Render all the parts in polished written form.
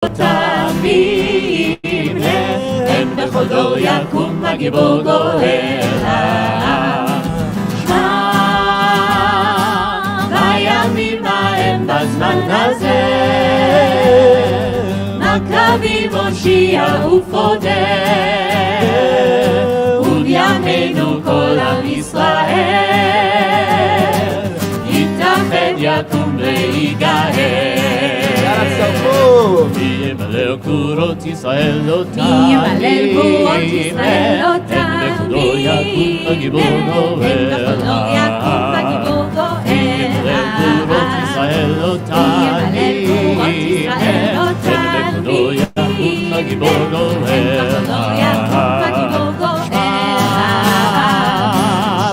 תמים, אין בכל דור יקום הגיבור גואל. שמע, בימים ההם בזמן הזה, מכבי מושיע ופודה, ובימינו כל עם ישראל, יתאחד יקום ויגאל. מי ימלל גבורות ישראל לא תמים, מי ימלל גבורות ישראל לא תמים, אין בכל דור יקום הגיבור גואל. אין בכל דור יקום הגיבור גואל. מי ימלל גבורות ישראל לא תמים, אין בכל דור יקום הגיבור גואל.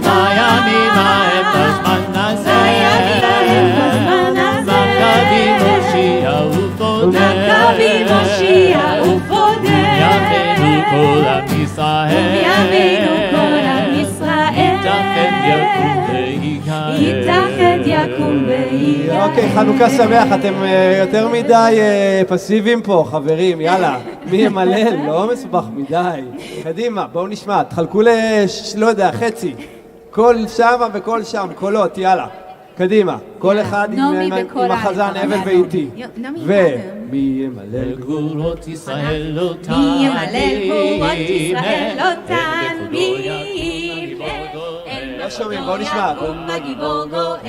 בימים ההם בזמן הזה, מכבי מושיע ופודה, ימינו כל עם ישראל, יתאחד יקום ויגאל. אוקיי, חנוכה שמח, אתם יותר מדי פסיביים פה, חברים, יאללה. מי ימלל? לא מסובך מדי. קדימה, בואו נשמע, תחלקו לא יודע, חצי. קול שם וכל שם, קולות, יאללה. קדימה, כל אחד עם החזן אבן ואיתי. ומי ימלל גבורות ישראל לא תמים, מי ימלל גבורות ישראל לא תמים, לא שומעים, בואו נשמע. הגיבור גואל.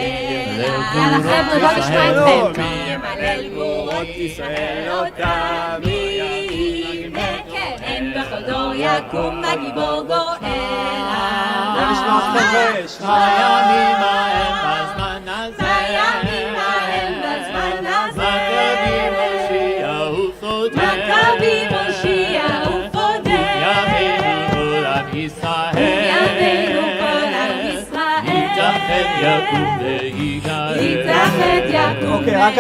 יאללה חבר'ה, בואו נשמע אתכם. מי ימלל גבורות ישראל לא תמים, אין בכל דור יקום הגיבור גואל. בואו נשמע אתכם ויש. בימים ההם בזמן הזה, בימים ההם בזמן הזה, מכבי מושיע ופודה, ימינו כל עם ישראל, יתאחד יקום ויגאל. אוקיי, רק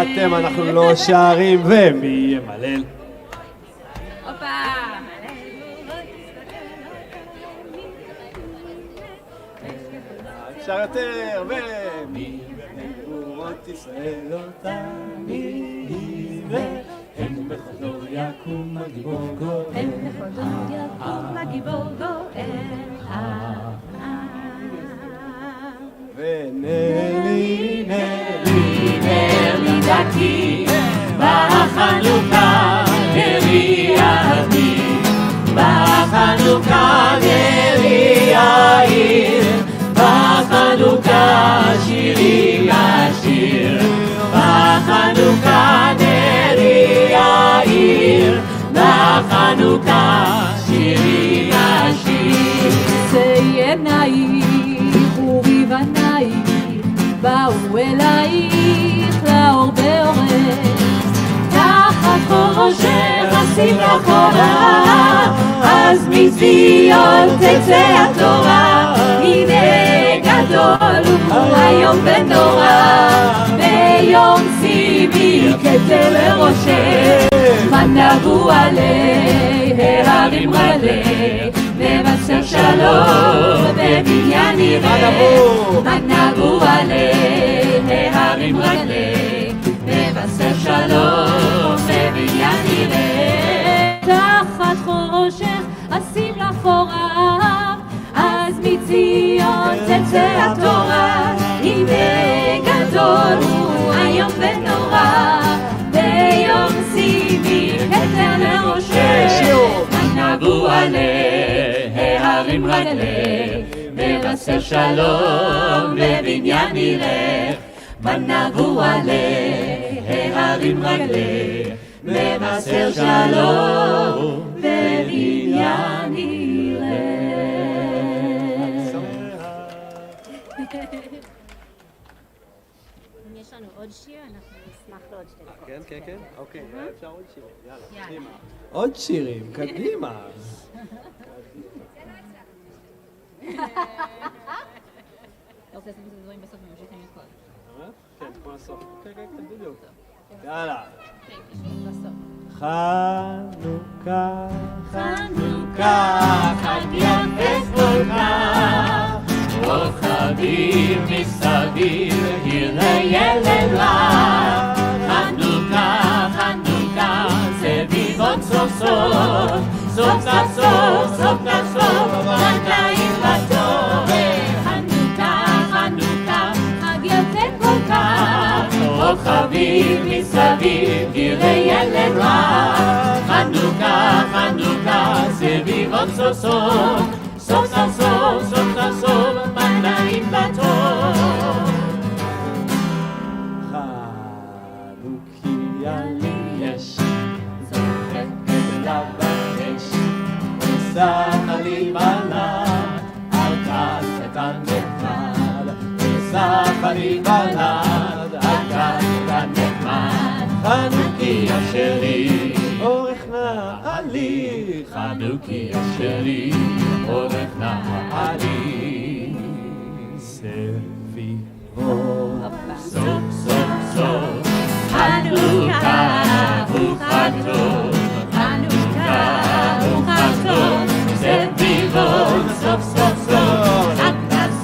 אתם, אנחנו לא שרים. ומי ימלל? אפשר יותר. ומי גבורות ישראל לא תמים, אין בכל דור יקום הגיבור גואל. אין בכל דור יקום הגיבור גואל. ונלי נלי דתי, בחנוכה נרי אהבי, בחנוכה נרי יאיר, בחנוכה שירי השיר, בחנוכה נרי יאיר, בחנוכה שירי השיר. ציינייך וריבנייך באו אלייך לאור באורך, תחת חורשך אשים לך אורה, אז מציון תצא התורה. הנה גדול הוא היום ונורא, ביום ציבי כתל לראשך, מנהגו עליה הרים רלה, מבשר שלום בבניין יראה. מנהגו עליה הרים רלה, מבשר שלום בבניין יראה. תחת חורשך אשים לך אורה, אז מציון תצא התורה. הנה גדול הוא היום ונורא, ביום ציבי כתר לראשך, מנהגו עליה הרים רגלה, מבשר שלום בבניין עירך. מנהגו עליה הרים רגלה, מבשר שלום בבניין עירך. אם יש לנו עוד שיר, אנחנו נשמח לעוד שתי דקות. כן, כן, כן. אוקיי, אפשר עוד שיר. יאללה, קדימה. עוד שירים, קדימה. אתה רוצה לשים את הדברים בסוף וממשיכים לקרוא? כן, כמו הסוף. כן, כן, בדיוק. יאללה. חנוכה, חנוכה, חג יפה כל כך, רוחבים מסביב, עיר לילד רב. חנוכה, חנוכה סוף, סוף סוף, סוף סוף, בנאים בטוב. חנוכה, חנוכה, חג יפה כל כך, אור חביב מסביב, יראה ילד רב. חנוכה, חנוכה, סביבות סוף סוף, סוף סוף, סוף סוף, בנאים בטוב. חנוכיה לי יש, זורקת לבן אש, ושמה לי בלד, על כד קטן נחמד, ושמה לי בלד, על כד קטן נחמד. חנוכיה שלי, אורך נעלי, חנוכיה שלי, אורך נעלי. סביבות סוף סוף סוף, חנוכה הוא חג טוב, חנוכה הוא חג טוב. סביבות סוף סוף סוף, חג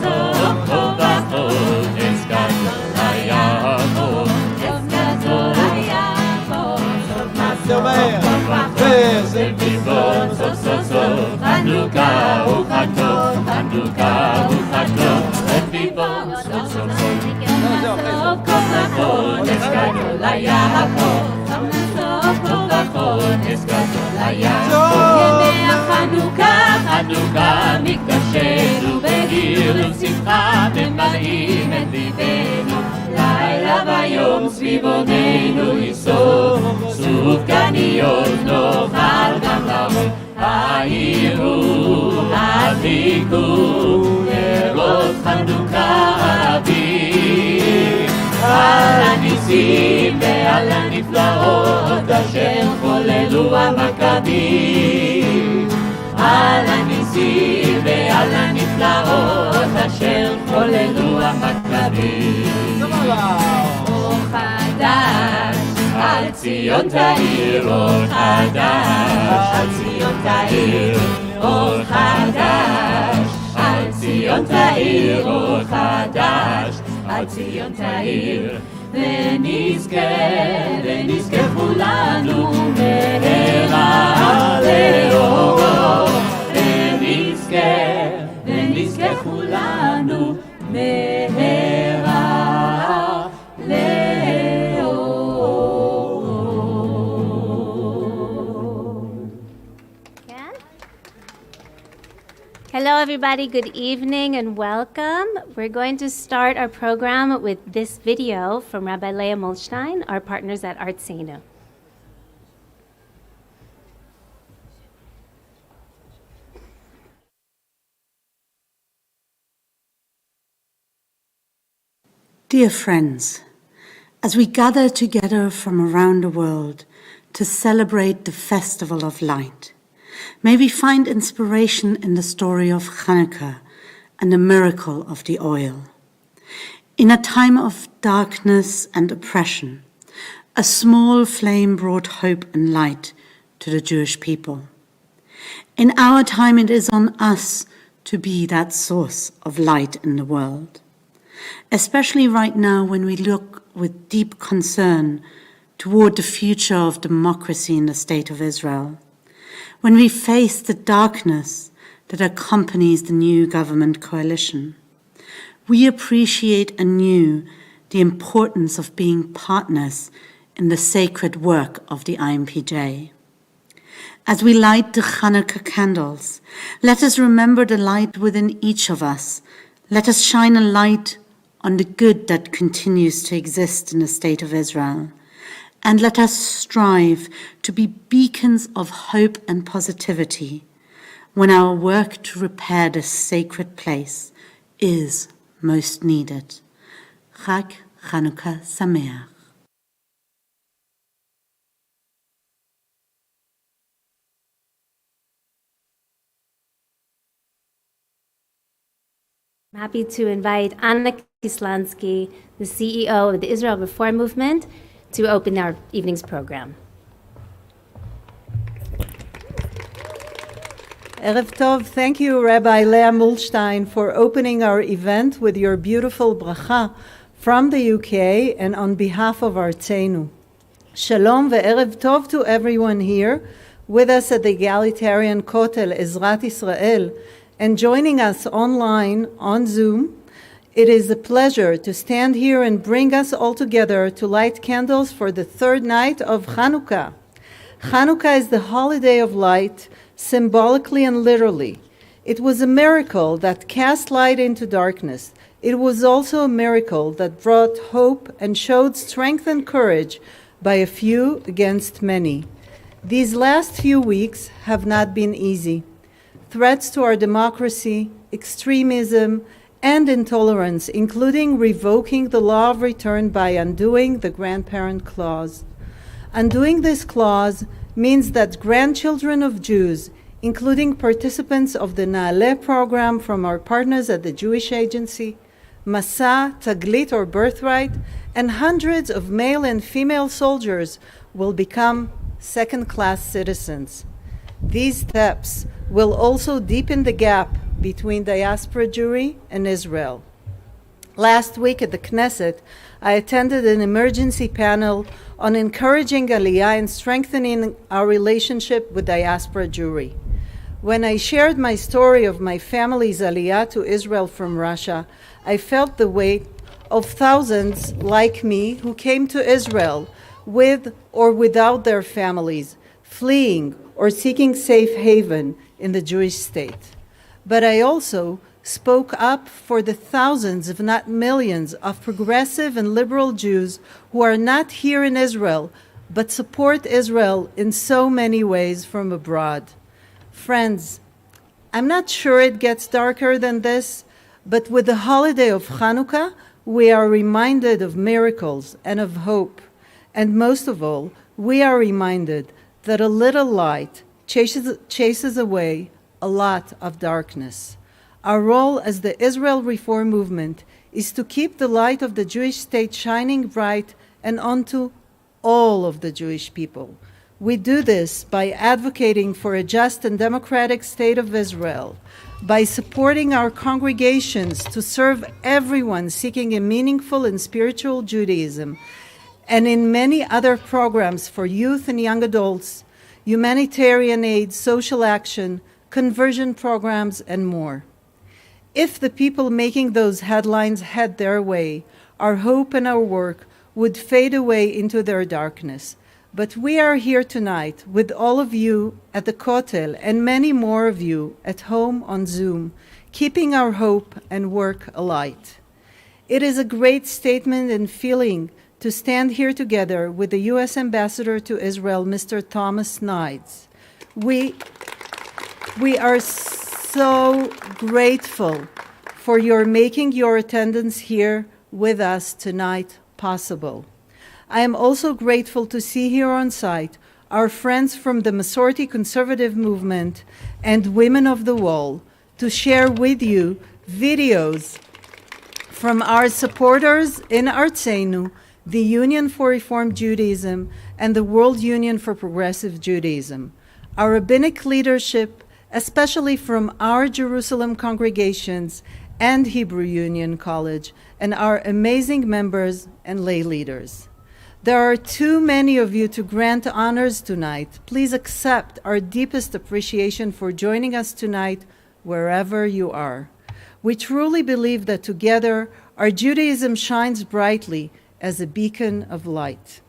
סוף טוב וחוד, עץ גדול היה פה, עץ גדול היה פה, סוף סביבות סוף סוף סוף, חנוכה הוא חג טוב, חנוכה הוא חג טוב. סביבות סוף סוף סוף, סוף וחוד, עץ גדול היה פה, סוף וחוד, עץ גדול היה פה. ימי החנוכה, חנוכה, מקדשנו בגיל ושמחה, ממלאים את ליבנו, לילה ויום סביבוננו יסוף, סופגניות נאכל גם לנו. העירו, הדליקו, נרות חנוכה רבים, על הניסים ועל הנפלאות אשר חוללו המכבים, על הניסים ועל הנפלאות אשר חוללו המכבים. אור חדש על ציון תאיר, אור חדש על ציון תאיר, אור חדש על ציון תאיר, אור חדש על ציון תאיר. ונזכה כולנו מהרה לאורו, ונזכה כולנו מהרה לאור. Hello everybody, good evening and welcome. We're going to start our program with this video from Rabbi Leah Molstein, our partners at Artseinu. Dear friends, as we gather together from around the world to celebrate the Festival of Light, may we find inspiration in the story of Chanukah and the miracle of the oil. In a time of darkness and oppression, a small flame brought hope and light to the Jewish people. In our time, it is on us to be that source of light in the world, especially right now when we look with deep concern toward the future of democracy in the State of Israel. When we face the darkness that accompanies the new government coalition, we appreciate anew the importance of being partners in the sacred work of the IMPJ. As we light the Chanukah candles, let us remember the light within each of us. Let us shine a light on the good that continues to exist in the State of Israel. And let us strive to be beacons of hope and positivity when our work to repair this sacred place is most needed. Chag Chanukah Sameach. I'm happy to invite Anna Kislansky, the CEO of the Israel Reform Movement, to open our evening's program. Erev Tov, thank you, Rabbi Leah Molstein, for opening our event with your beautiful bracha from the UK and on behalf of Artseinu. Shalom ve'erev tov to everyone here. with us at the egalitarian Kotel, Ezrat Israel, and joining us online on Zoom, it is a pleasure to stand here and bring us all together to light candles for the third night of Chanukah. Chanukah is the holiday of light, symbolically and literally. It was a miracle that cast light into darkness. It was also a miracle that brought hope and showed strength and courage by a few against many. These last few weeks have not been easy. Threats to our democracy, extremism, and intolerance, including revoking the law of return by undoing the grandparent clause. Undoing this clause means that grandchildren of Jews, including participants of the Na'aleh program from our partners at the Jewish Agency, Masa, Taglit or Birthright, and hundreds of male and female soldiers will become second-class citizens. These steps will also deepen the gap between diaspora Jewry and Israel. Last week at the Knesset, I attended an emergency panel on encouraging Aliyah and strengthening our relationship with diaspora Jewry. When I shared my story of my family's Aliyah to Israel from Russia, I felt the weight of thousands like me who came to Israel with or without their families, fleeing or seeking safe haven in the Jewish state. But I also spoke up for the thousands, if not millions, of progressive and liberal Jews who are not here in Israel, but support Israel in so many ways from abroad. Friends, I'm not sure it gets darker than this, but with the holiday of Chanukah, we are reminded of miracles and of hope. And most of all, we are reminded that a little light chases away a lot of darkness. Our role as the Israel Reform Movement is to keep the light of the Jewish state shining bright and onto all of the Jewish people. We do this by advocating for a just and democratic state of Israel, by supporting our congregations to serve everyone seeking a meaningful and spiritual Judaism, and in many other programs for youth and young adults, humanitarian aid, social action, conversion programs, and more. If the people making those headlines had their way, our hope and our work would fade away into their darkness. But we are here tonight with all of you at the Kotel and many more of you at home on Zoom, keeping our hope and work alight. It is a great statement and feeling to stand here together with the U.S. Ambassador to Israel, Mr. Thomas Nides. We are so grateful for your making your attendance here with us tonight possible. I am also grateful to see here on site our friends from the Masorti Conservative Movement and Women of the Wall to share with you videos from our supporters in Artseinu, the Union for Reform Judaism, and the World Union for Progressive Judaism. Our rabbinic leadership, especially from our Jerusalem congregations and Hebrew Union College, and our amazing members and lay leaders. There are too many of you to grant honors tonight. Please accept our deepest appreciation for joining us tonight, wherever you are. We truly believe that together, our Judaism shines brightly as a beacon of light.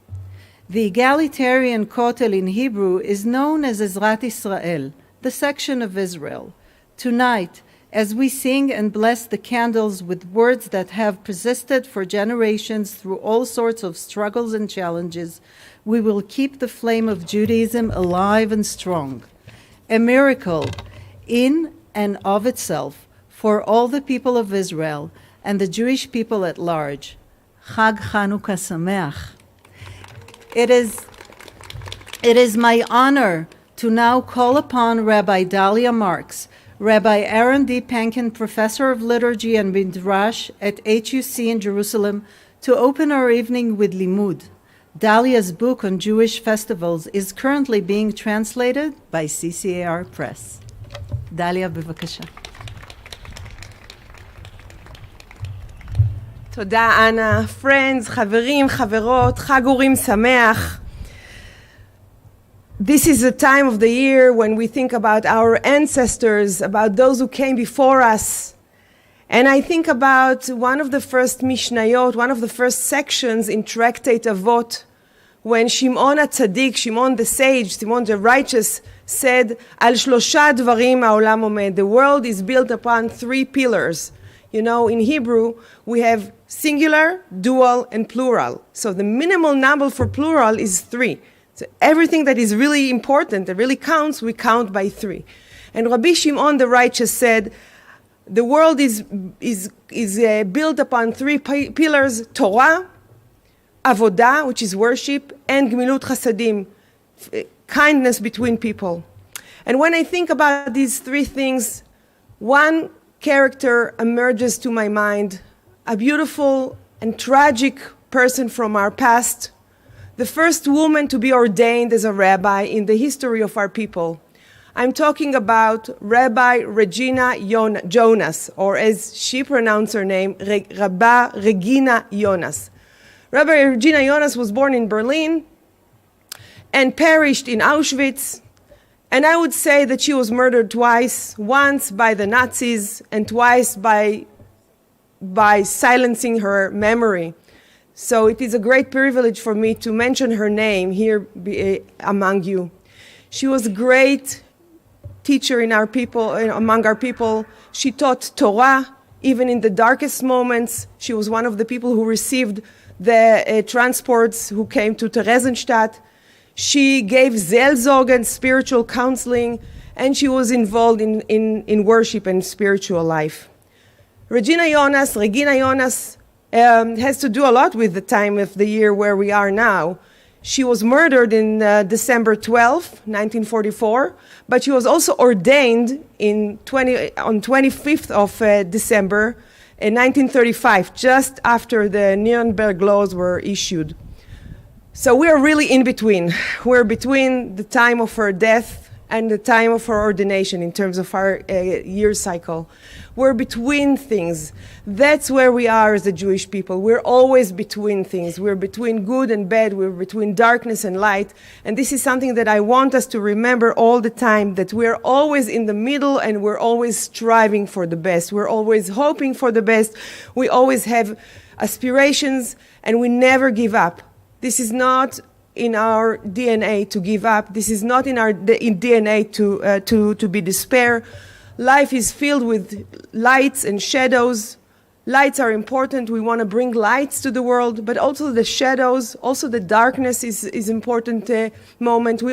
The egalitarian Kotel in Hebrew is known as Ezrat Israel, the section of Israel. Tonight, as we sing and bless the candles with words that have persisted for generations through all sorts of struggles and challenges, we will keep the flame of Judaism alive and strong. A miracle in and of itself for all the people of Israel and the Jewish people at large. Chag Chanukah Sameach. It is my honor to now call upon Rabbi Dalia Marks, Rabbi Aaron D. Pankin, Professor of Liturgy and Midrash at HUC in Jerusalem, to open our evening with Limud. Dalia's book on Jewish festivals is currently being translated by CCAR Press. Dalia, bevakasha. תודה, אנה. Friends, חברים, חברות, חג אורים שמח. this is a time of the year when we think about our ancestors, about those who came before us. And I think about one of the first Mishnayot, one of the first sections in Tractate Avot, when Shimon HaTzadik, Shimon the sage, Shimon the righteous, said, Al shlosha dvarim ha'olam omed. The world is built upon three pillars. You know, in Hebrew, we have singular, dual, and plural. So the minimal number for plural is three. So everything that is really important, that really counts, we count by three. And Rabbi Shimon the righteous said, the world is built upon three pillars: Torah, Avodah, which is worship, and Gmilut Chasadim, kindness between people. And when I think about these three things, one character emerges to my mind, a beautiful and tragic person from our past, the first woman to be ordained as a rabbi in the history of our people. I'm talking about Rabbi Regina Jonas, or as she pronounced her name, Rabba Regina Jonas. Rabbi Regina Jonas was born in Berlin and perished in Auschwitz. And I would say that she was murdered twice, once by the Nazis and twice by silencing her memory. So it is a great privilege for me to mention her name here among you. She was a great teacher in our people, among our people. She taught Torah even in the darkest moments. She was one of the people who received the transports who came to Theresienstadt. She gave Seelsorge, spiritual counseling, and she was involved in worship and spiritual life. Regina Jonas has to do a lot with the time of the year where we are now. She was murdered in December 12, 1944, but she was also ordained on 25th of December in 1935, just after the Nuremberg laws were issued. So we are really in between. We're between the time of her death and the time of her ordination in terms of our year cycle. We're between things. That's where we are as a Jewish people. We're always between things. We're between good and bad. We're between darkness and light. And this is something that I want us to remember all the time, that we're always in the middle and we're always striving for the best. We're always hoping for the best. We always have aspirations and we never give up. This is not in our DNA to give up. This is not in our DNA to be despair. Life is filled with lights and shadows. Lights are important. We want to bring lights to the world, but also the shadows, also the darkness is important moment.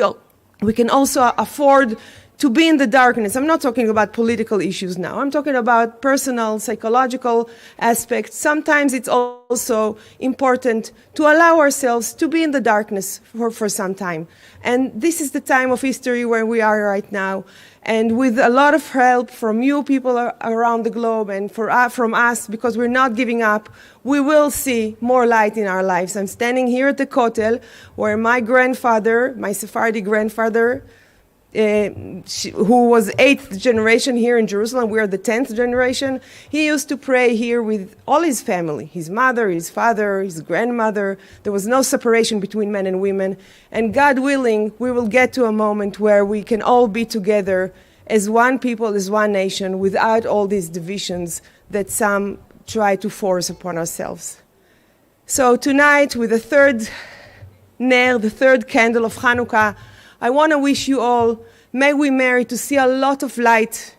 We can also afford to be in the darkness. I'm not talking about political issues now. I'm talking about personal, psychological aspects. Sometimes it's also important to allow ourselves to be in the darkness for some time. And this is the time of history where we are right now. And with a lot of help from you people around the globe and from us, because we're not giving up, we will see more light in our lives. I'm standing here at the Kotel, where my grandfather, my Sephardi grandfather, who was 8th generation here in Jerusalem, we are the 10th generation. He used to pray here with all his family, his mother, his father, his grandmother. There was no separation between men and women. And God willing, we will get to a moment where we can all be together as one people, as one nation, without all these divisions that some try to force upon ourselves. So tonight, with the third ner, the third candle of Chanukah, I want to wish you all, may we merit to see a lot of light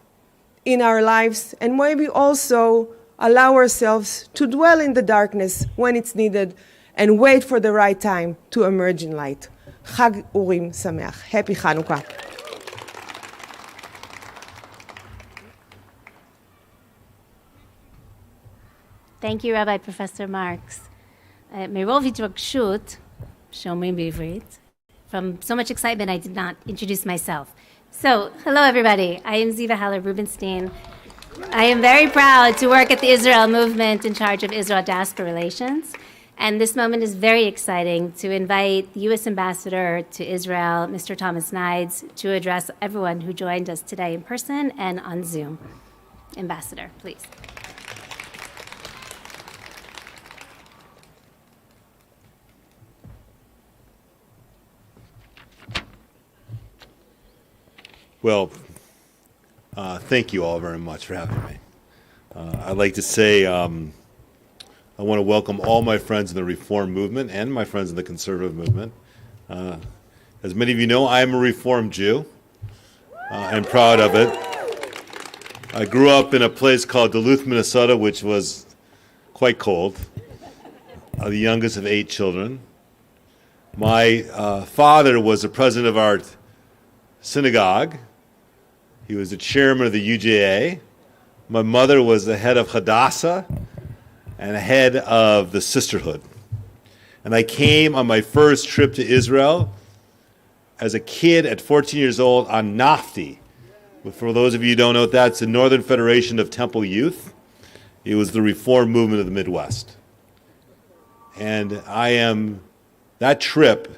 in our lives, and maybe also allow ourselves to dwell in the darkness when it's needed and wait for the right time to emerge in light. Chag Urim Sameach. Happy Chanukah. Thank you, Rabbi Professor Marks. מרוב התרגשות, שאומרים בעברית, from so much excitement, I did not introduce myself. So, hello everybody. I am Ziva Haller-Rubenstein. I am very proud to work at the Israel Movement in charge of Israel Diaspora Relations. And this moment is very exciting to invite the U.S. Ambassador to Israel, Mr. Thomas Nides, to address everyone who joined us today in person and on Zoom. Ambassador, please. Well, thank you all very much for having me. I'd like to say I want to welcome all my friends in the Reform movement and my friends in the conservative movement. As many of you know, I am a Reformed Jew. I'm proud of it. I grew up in a place called Duluth, Minnesota, which was quite cold. The youngest of 8 children. My father was the president of our synagogue. He was the chairman of the UJA. My mother was the head of Hadassah and head of the Sisterhood. And I came on my first trip to Israel as a kid at 14 years old on NAFTI. For those of you who don't know what that's the Northern Federation of Temple Youth. It was the Reform movement of the Midwest. And that trip,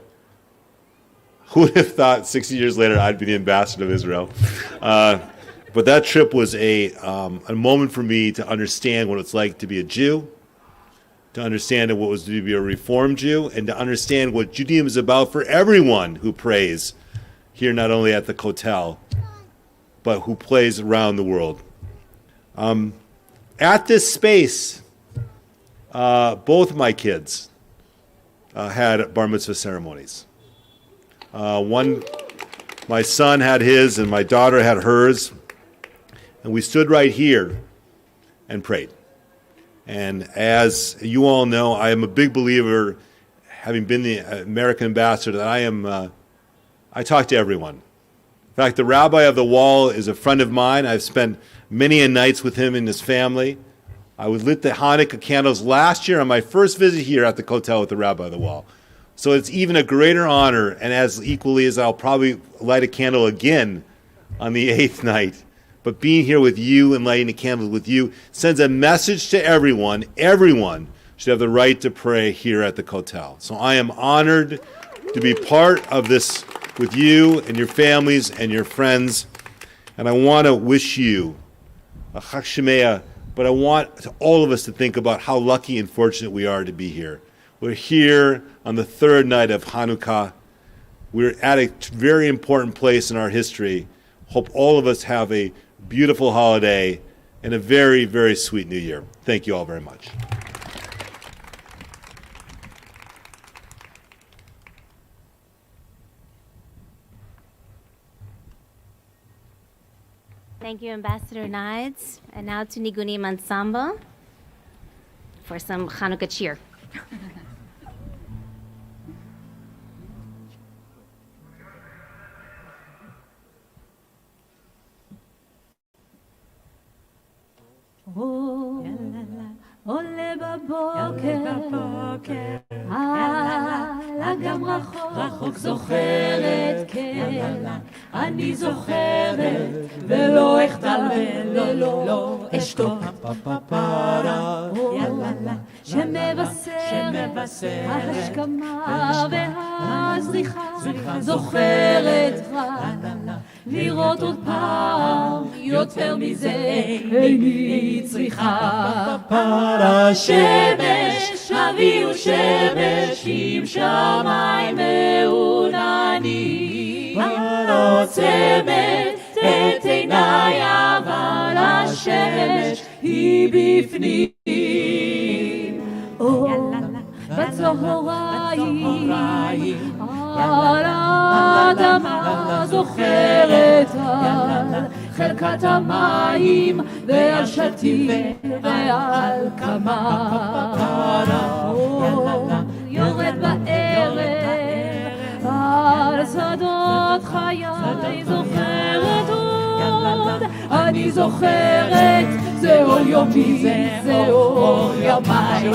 who would have thought 60 years later I'd be the ambassador of Israel? But that trip was a moment for me to understand what it's like to be a Jew, to understand what it was to be a Reformed Jew, and to understand what Judaism is about for everyone who prays here, not only at the Kotel, but who plays around the world. At this space, both of my kids had bar mitzvah ceremonies. My son had his and my daughter had hers. And we stood right here and prayed. And as you all know, I am a big believer, having been the American ambassador, that I talk to everyone. In fact, the rabbi of the wall is a friend of mine. I've spent many nights with him and his family. I lit the Hanukkah candles last year on my first visit here at the Kotel with the rabbi of the wall. So it's even a greater honor, and as equally as I'll probably light a candle again on the 8th night. But being here with you and lighting the candles with you sends a message to everyone. Everyone should have the right to pray here at the Kotel. So I am honored to be part of this with you and your families and your friends. And I want to wish you a Chag Shemeah, but I want all of us to think about how lucky and fortunate we are to be here. We're here on the 3rd night of Hanukkah. We're at a very important place in our history. Hope all of us have a beautiful holiday and a very, very sweet new year. Thank you all very much. Thank you, Ambassador Nides. And now to Nigunim Ensemble for some Chanukah cheer. עולה בבוקר, גם רחוק זוכרת, כן, אני זוכרת, ולא אחדל ולא אשתוק. שמבשר ההשכמה והזריחה, זוכרת לראות עוד פעם, יותר מזה איני צריכה. שמש, אביהו שמש, עם שמיים מעוננים, עוצמת את עיניי, אבל השמש היא בפנים. בצהריים, על האדמה זוכרת, על חלקת המים ועל שתים ועל כמה. יורד בערב על שדות חיי, זוכרת עוד, אני זוכרת, זה אור יומי, זה אור ימיי.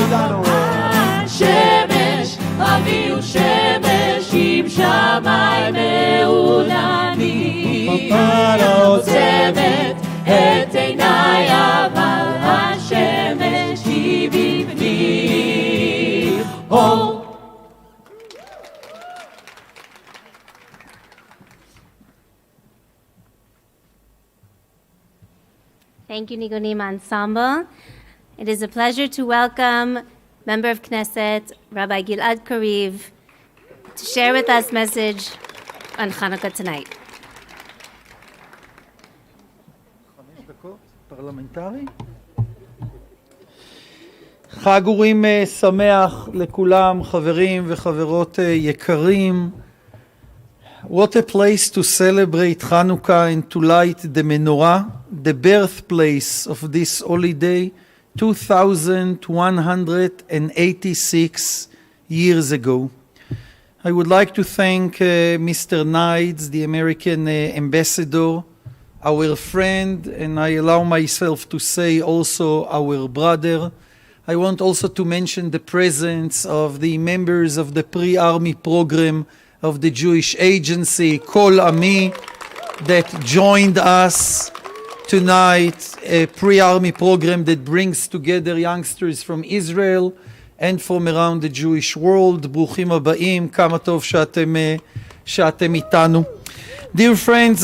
שמש, אביהו שמש, עם שמיים מעוננים, עוצמת את עיניי, אבל השמש היא בפנים. Thank you, Nigunim Ensemble. It is a pleasure to welcome Member of Knesset, Rabbi Gilad Kariv, to share with us message on Chanukah tonight. פרלמנטרי. חג אורים שמח לכולם, חברים וחברות יקרים. What a place to celebrate Chanukah and to light the menorah, the birthplace of this holiday 2,186 years ago. I would like to thank Mr. Knights, the American ambassador, our friend, and I allow myself to say also our brother. I want also to mention the presence of the members of the pre-army program of the Jewish agency, Kol Ami, that joined us tonight, a pre-army program that brings together youngsters from Israel and from around the Jewish world. ברוכים הבאים, כמה טוב שאתם איתנו. Dear friends,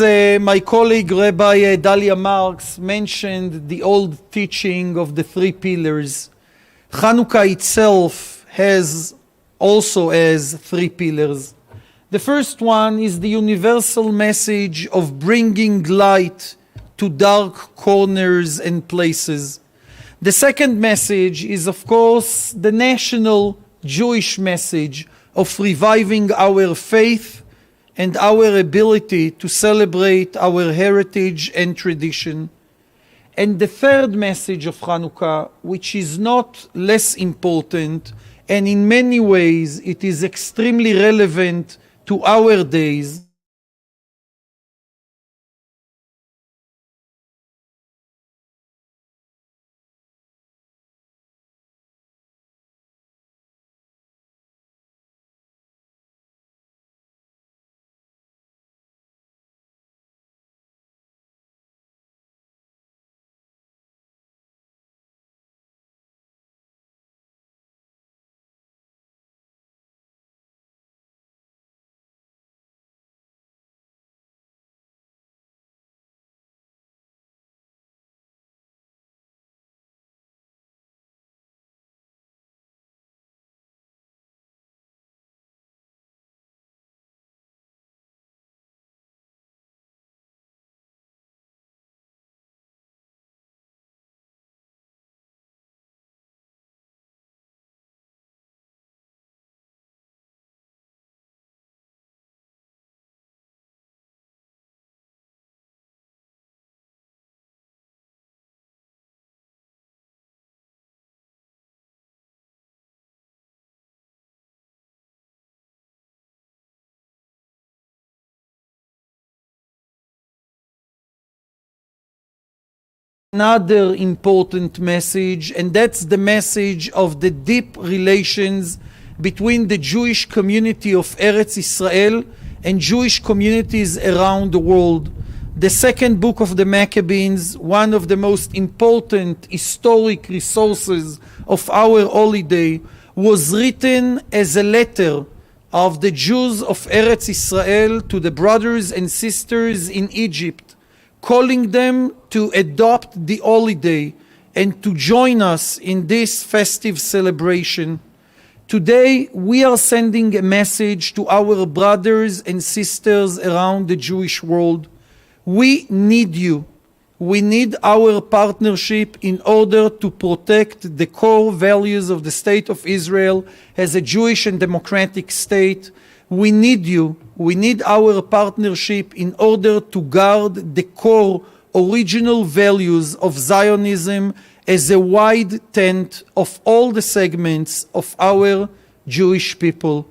my colleague Rabbi Dalia Marks mentioned the old teaching of the three pillars. Chanukah itself also has three pillars. The first one is the universal message of bringing light to dark corners and places. The second message is, of course, the national Jewish message of reviving our faith and our ability to celebrate our heritage and tradition. And the third message of Chanukah, which is not less important, and in many ways it is extremely relevant to our days, another important message, and that's the message of the deep relations between the Jewish community of Eretz Israel and Jewish communities around the world. The second book of the Maccabees, one of the most important historic resources of our holiday, was written as a letter of the Jews of Eretz Israel to the brothers and sisters in Egypt, calling them to adopt the holiday and to join us in this festive celebration. Today, we are sending a message to our brothers and sisters around the Jewish world. We need you. We need our partnership in order to protect the core values of the State of Israel as a Jewish and democratic state. We need you. We need our partnership in order to guard the core original values of Zionism as a wide tent of all the segments of our Jewish people.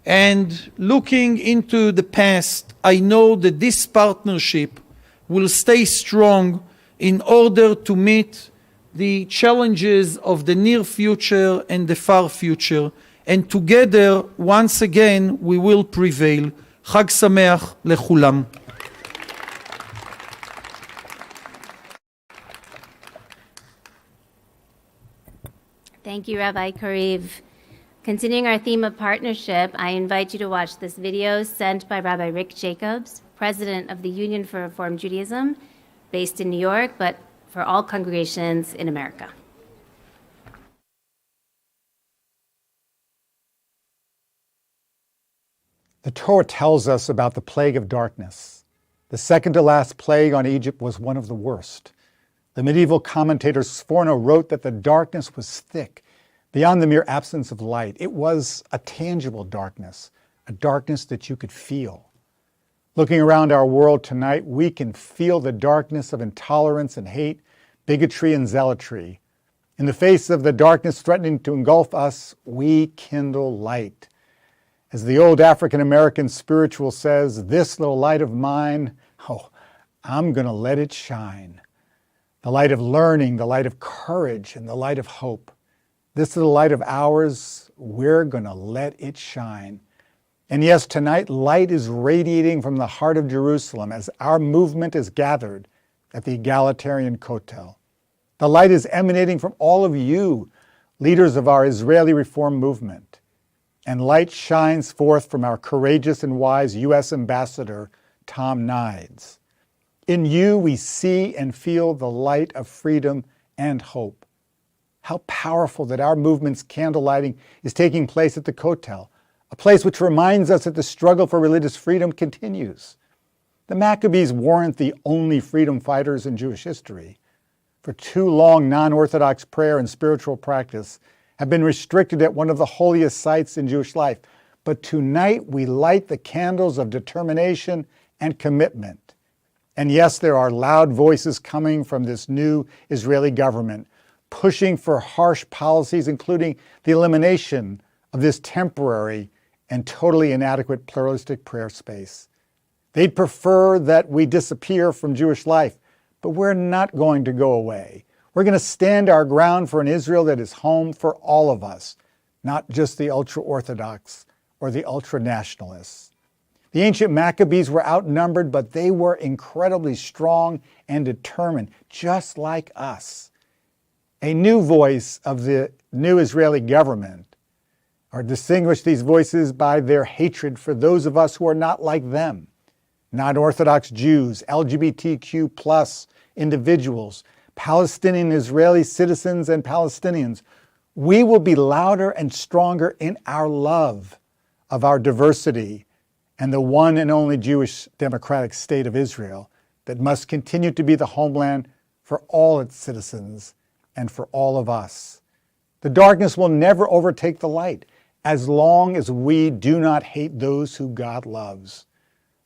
And looking into the past, I know that this partnership will stay strong in order to meet the challenges of the near future and the far future. And together, once again, we will prevail. Chag Sameach lechulam. Thank you, Rabbi Kariv. Continuing our theme of partnership, I invite you to watch this video sent by Rabbi Rick Jacobs, president of the Union for Reform Judaism, based in New York, but for all congregations in America. The Torah tells us about the plague of darkness. The second to last plague on Egypt was one of the worst. The medieval commentator Sforno wrote that the darkness was thick, beyond the mere absence of light. It was a tangible darkness, a darkness that you could feel. Looking around our world tonight, we can feel the darkness of intolerance and hate, bigotry and zealotry. In the face of the darkness threatening to engulf us, we kindle light. As the old African-American spiritual says, this little light of mine, oh, I'm going to let it shine. The light of learning, the light of courage, and the light of hope. This little light of ours, we're going to let it shine. And yes, tonight, light is radiating from the heart of Jerusalem as our movement is gathered at the egalitarian Kotel. The light is emanating from all of you, leaders of our Israeli Reform movement. And light shines forth from our courageous and wise U.S. Ambassador, Tom Nides. In you, we see and feel the light of freedom and hope. How powerful that our movement's candle lighting is taking place at the Kotel, a place which reminds us that the struggle for religious freedom continues. The Maccabees weren't the only freedom fighters in Jewish history. For too long, non-Orthodox prayer and spiritual practice have been restricted at one of the holiest sites in Jewish life. But tonight, we light the candles of determination and commitment. And yes, there are loud voices coming from this new Israeli government, pushing for harsh policies, including the elimination of this temporary and totally inadequate pluralistic prayer space. They'd prefer that we disappear from Jewish life, but we're not going to go away. We're going to stand our ground for an Israel that is home for all of us, not just the ultra-Orthodox or the ultra-nationalists. The ancient Maccabees were outnumbered, but they were incredibly strong and determined, just like us. A new voice of the new Israeli government are distinguished these voices by their hatred for those of us who are not like them. Non-Orthodox Jews, LGBTQ plus individuals, Palestinian Israeli citizens and Palestinians. We will be louder and stronger in our love of our diversity and the one and only Jewish democratic state of Israel that must continue to be the homeland for all its citizens and for all of us. The darkness will never overtake the light as long as we do not hate those who God loves.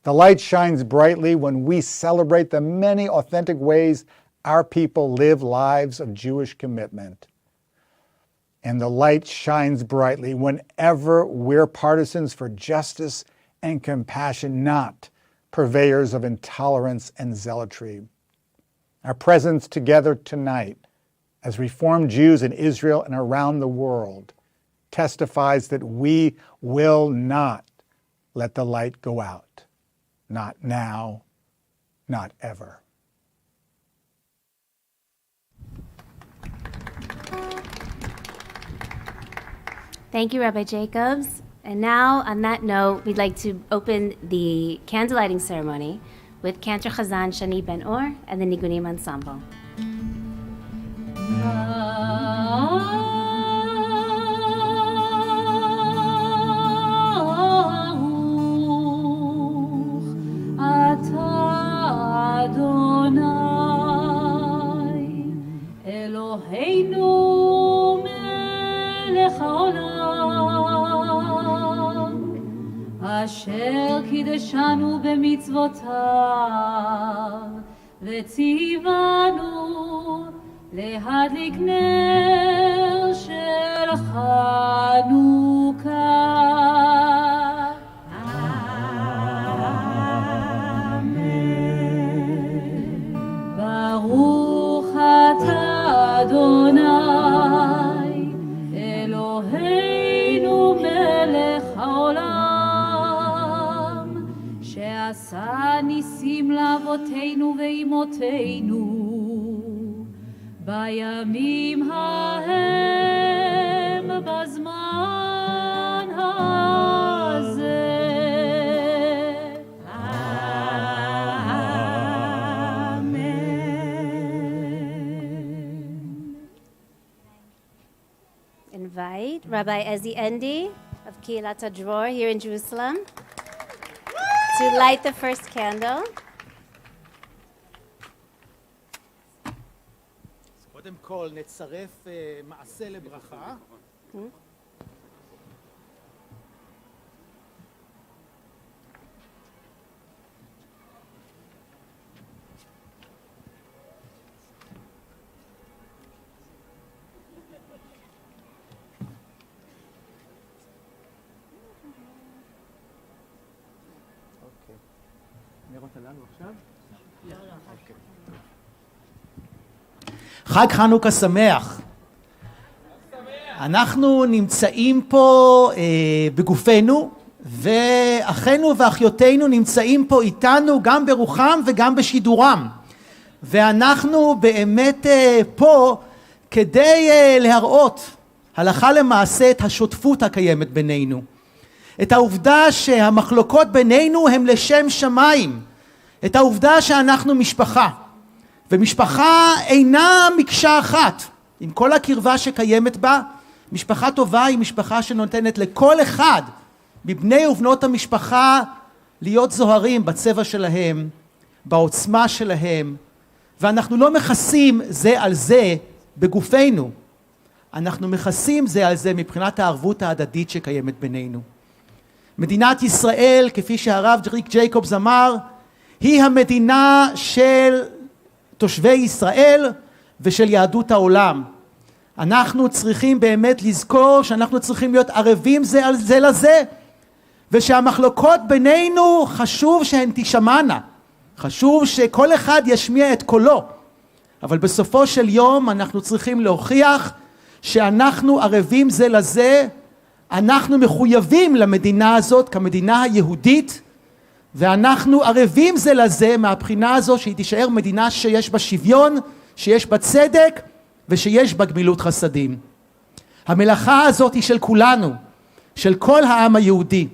The light shines brightly when we celebrate the many authentic ways our people live lives of Jewish commitment. And the light shines brightly whenever we're partisans for justice and compassion, not purveyors of intolerance and zealotry. Our presence together tonight as Reformed Jews in Israel and around the world testifies that we will not let the light go out. Not now, not ever. Thank you, Rabbi Jacobs. And now, on that note, we'd like to open the candle lighting ceremony with Cantor Chazan Shani Ben Or and the Nigunim Ensemble. אשר קידשנו במצוותיו וציוונו להדליק נר של חנוכה. אמן. ברוך אתה אדוני אלוהינו מלך העולם שעשה ניסים לאבותינו ואימותינו בימים ההם בזמן הזה. Invite Rabbi Ezi Endi of Kilat HaDror here in Jerusalem to light the first candle. קודם כל נצרף מעשה לברכה. חג חנוכה שמח. אנחנו נמצאים פה בגופנו, ואחינו ואחיותינו נמצאים פה איתנו גם ברוחם וגם בשידורם. ואנחנו באמת פה כדי להראות הלכה למעשה את השותפות הקיימת בינינו. את העובדה שהמחלוקות בינינו הם לשם שמיים. את העובדה שאנחנו משפחה. ומשפחה אינה מקשה אחת. עם כל הקרבה שקיימת בה, משפחה טובה היא משפחה שנותנת לכל אחד מבני ובנות המשפחה להיות זוהרים בצבע שלהם, בעוצמה שלהם, ואנחנו לא מכסים זה על זה בגופנו. אנחנו מכסים זה על זה מבחינת הערבות ההדדית שקיימת בינינו. מדינת ישראל, כפי שהרב ריק ג'ייקובס אמר, היא המדינה של תושבי ישראל ושל יהדות העולם. אנחנו צריכים באמת לזכור שאנחנו צריכים להיות ערבים זה על זה לזה, ושהמחלוקות בינינו חשוב שהן תשמענה. חשוב שכל אחד ישמיע את קולו. אבל בסופו של יום אנחנו צריכים להוכיח שאנחנו ערבים זה לזה, אנחנו מחויבים למדינה הזאת כמדינה היהודית, ואנחנו ערבים זה לזה מהבחינה הזו שהיא תישאר מדינה שיש בה שוויון, שיש בה צדק ושיש בה גמילות חסדים. המלאכה הזאת היא של כולנו, של כל העם היהודי.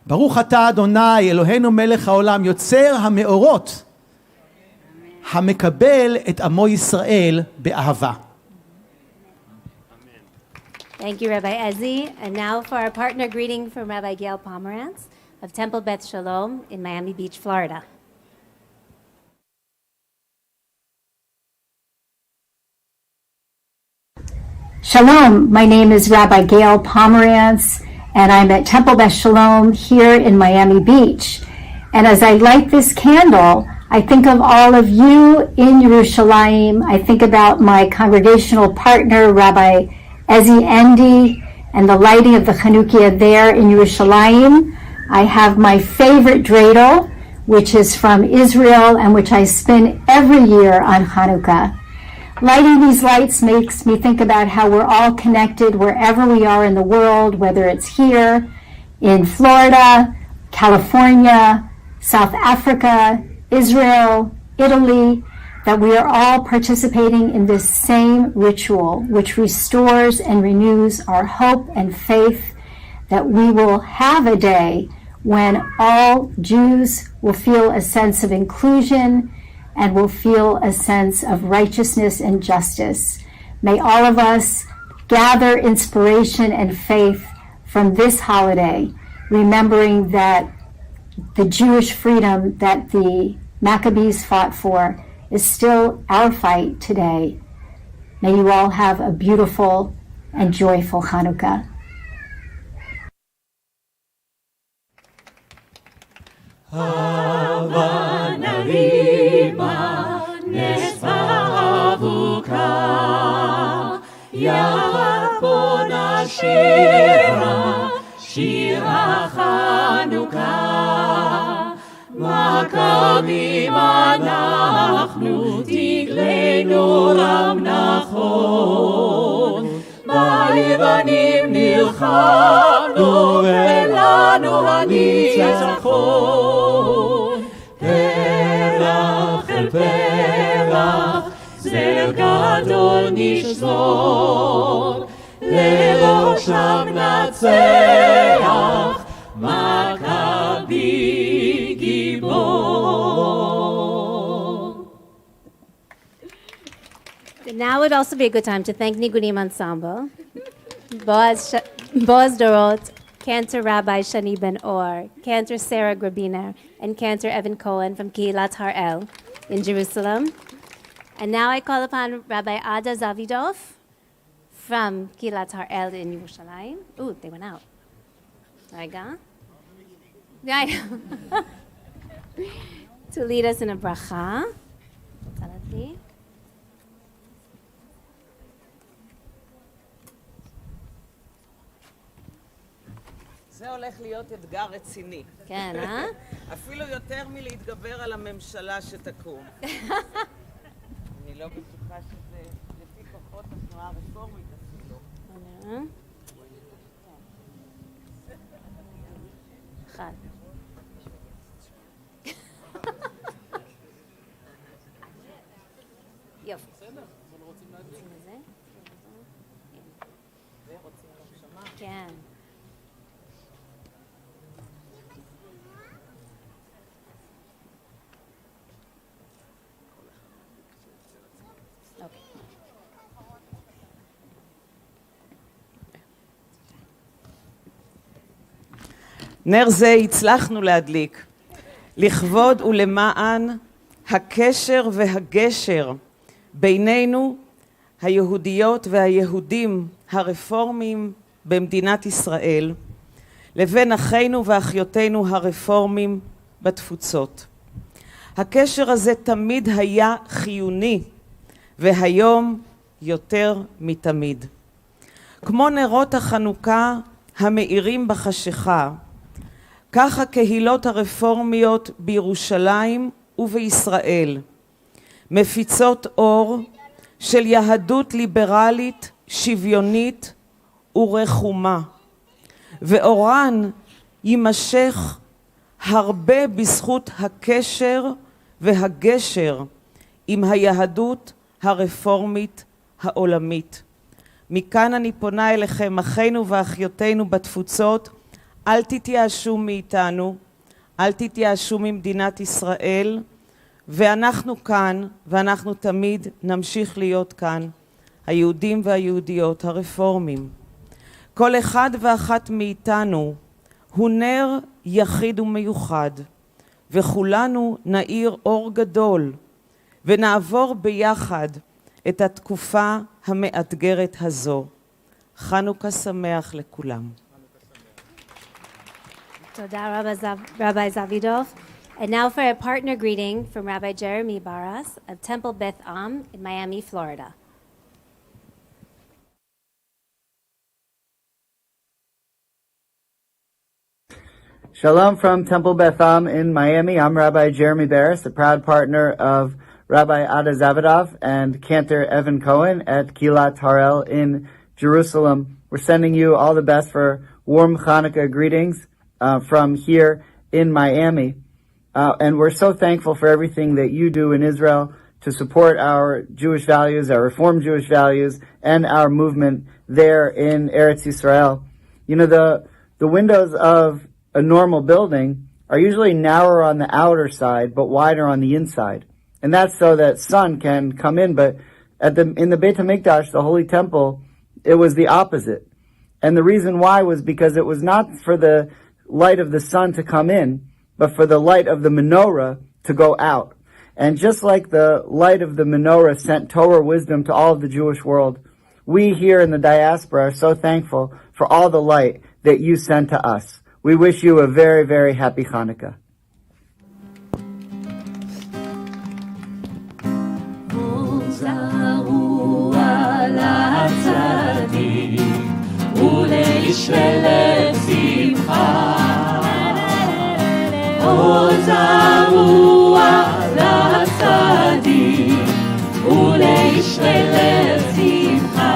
ברוך אתה אדוני אלוהינו מלך העולם יוצר המאורות, המקבל את עמו ישראל באהבה. Thank you, Rabbi Ezzy. And now for our partner greeting from Rabbi Gail Pomerantz of Temple Beth Shalom in Miami Beach, Florida. Shalom, my name is Rabbi Gail Pomerantz, and I'm at Temple Beth Shalom here in Miami Beach. And as I light this candle, I think of all of you in Yerushalayim. I think about my congregational partner, Rabbi Ezzy Endi, and the lighting of the Chanukah there in Yerushalayim. I have my favorite dreidel, which is from Israel and which I spin every year on Chanukah. Lighting these lights makes me think about how we're all connected wherever we are in the world, whether it's here in Florida, California, South Africa, Israel, Italy, that we are all participating in this same ritual, which restores and renews our hope and faith that we will have a day when all Jews will feel a sense of inclusion and will feel a sense of righteousness and justice. May all of us gather inspiration and faith from this holiday, remembering that the Jewish freedom that the Maccabees fought for is still our fight today. May you all have a beautiful and joyful Hanukkah. Hava narima nesvavuka Yapona shira shira Chanukah Makavim anachnu tiglenu ram nachon Balibanim nilchamnu velanu hanitzachon Perach el perach zer gadol nishzor Lerosham natzeach Maccabi Now would also be a good time to thank Nigunim Ensemble, Boaz Dorot, Cantor Rabbi Shani Ben Or, Cantor Sarah Grabiner, and Cantor Evan Cohen from Kehilat Har El in Jerusalem. And now I call upon Rabbi Ada Zavidov from Kilat Har'el in Yerushalayim. Ooh, they went out. Rega. Yeah. To lead us in a bracha. Tzalati. זה הולך להיות אתגר רציני. כן, אפילו יותר מלהתגבר על הממשלה שתקום. אני לא בטוחה שזה לפי כוחות התנועה הרפורמית אפילו. אחד. יופי. כן. נר זה הצלחנו להדליק לכבוד ולמען הקשר והגשר בינינו היהודיות והיהודים הרפורמים במדינת ישראל לבין אחינו ואחיותינו הרפורמים בתפוצות. הקשר הזה תמיד היה חיוני והיום יותר מתמיד. כמו נרות החנוכה המאירים בחשיכה, כך הקהילות הרפורמיות בירושלים ובישראל מפיצות אור של יהדות ליברלית, שוויונית ורחומה, ואורן יימשך הרבה בזכות הקשר והגשר עם היהדות הרפורמית העולמית. מכאן אני פונה אליכם, אחינו ואחיותינו בתפוצות, אל תתייאשו מאיתנו, אל תתייאשו ממדינת ישראל, ואנחנו כאן, ואנחנו תמיד נמשיך להיות כאן, היהודים והיהודיות הרפורמים. כל אחד ואחת מאיתנו הוא נר יחיד ומיוחד, וכולנו נאיר אור גדול, ונעבור ביחד את התקופה המאתגרת הזו. חנוכה שמח לכולם. Toda, Rabbi Zavidov. And now for a partner greeting from Rabbi Jeremy Barras of Temple Beth Am in Miami, Florida. Shalom from Temple Beth Am in Miami. I'm Rabbi Jeremy Barras, a proud partner of Rabbi Ada Zavidov and Cantor Evan Cohen at Kilat Har'el in Jerusalem. We're sending you all the best for warm Chanukah greetings from here in Miami. And we're so thankful for everything that you do in Israel to support our Jewish values, our Reformed Jewish values, and our movement there in Eretz Yisrael. You know, the windows of a normal building are usually narrower on the outer side, but wider on the inside. And that's so that sun can come in. But in the Beit HaMikdash, the Holy Temple, it was the opposite. And the reason why was because it was not for the light of the sun to come in, but for the light of the menorah to go out. And just like the light of the menorah sent Torah wisdom to all of the Jewish world, we here in the diaspora are so thankful for all the light that you sent to us. We wish you a very, very happy Hanukkah. עוזרו על הצדיק ולאיש ולב שמחה.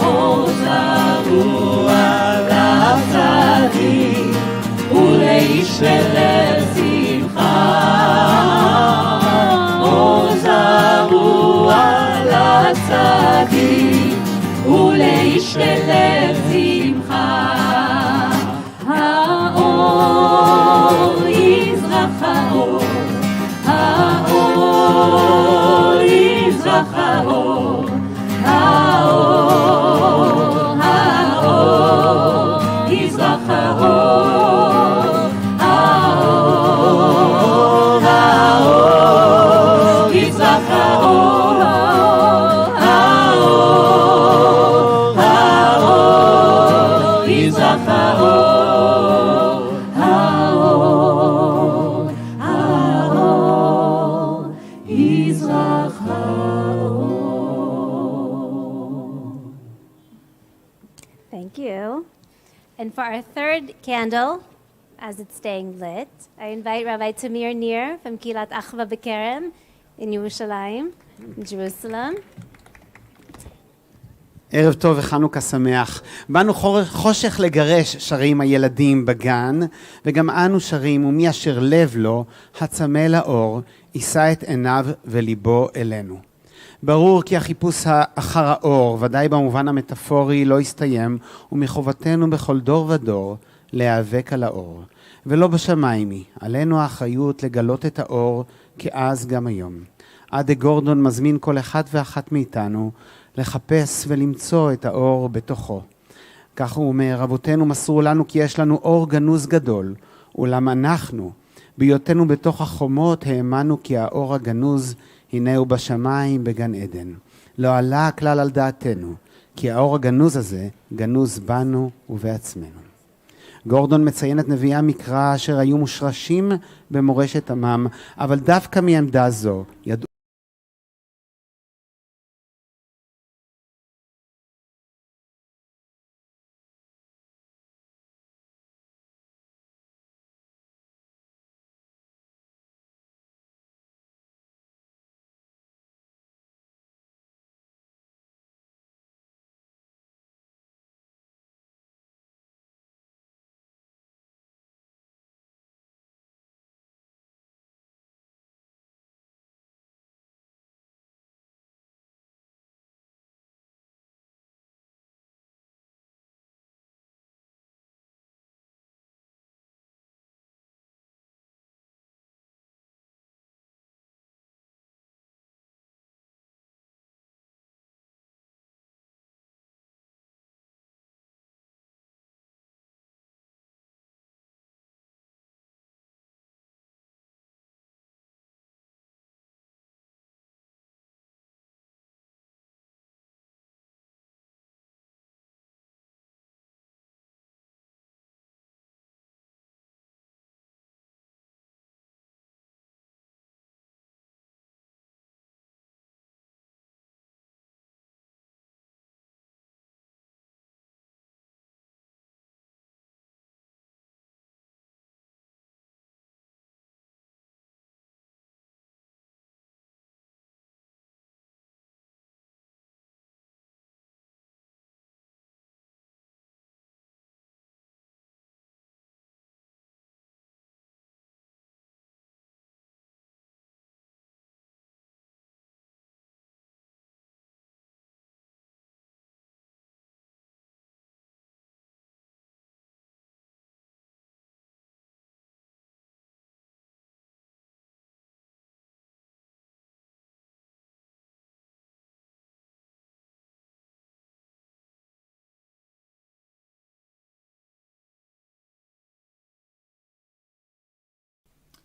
עוזרו על הצדיק ולאיש ולב שמחה. עוזרו על הצדיק ולאיש ולב שמחה. האור יזרח האור, האור יזרח האור, האור, האור יזרח האור, האור for our third candle, as it's staying lit, I invite Rabbi Tamir Nir from Kilat Achva Bekerem in Yerushalayim, in Jerusalem. ערב טוב וחנוכה שמח. באנו חושך לגרש שרים הילדים בגן, וגם אנו שרים ומי אשר לב לו, הצמא לאור, יישא את עיניו וליבו אלינו. ברור כי החיפוש אחר האור, ודאי במובן המטאפורי, לא יסתיים, ומחובתנו בכל דור ודור להיאבק על האור. ולא בשמיים היא, עלינו האחריות לגלות את האור כאז גם היום. עדה גורדון מזמין כל אחד ואחת מאיתנו לחפש ולמצוא את האור בתוכו. כך הוא אומר, רבותינו מסרו לנו כי יש לנו אור גנוז גדול, אולם אנחנו, בהיותנו בתוך החומות, האמנו כי האור הגנוז הנה הוא בשמיים בגן עדן. לא עלה כלל על דעתנו, כי האור הגנוז הזה גנוז בנו ובעצמנו. גורדון מציין את נביאי המקרא אשר היו מושרשים במורשת עמם, אבל דווקא מעמדה זו ידעו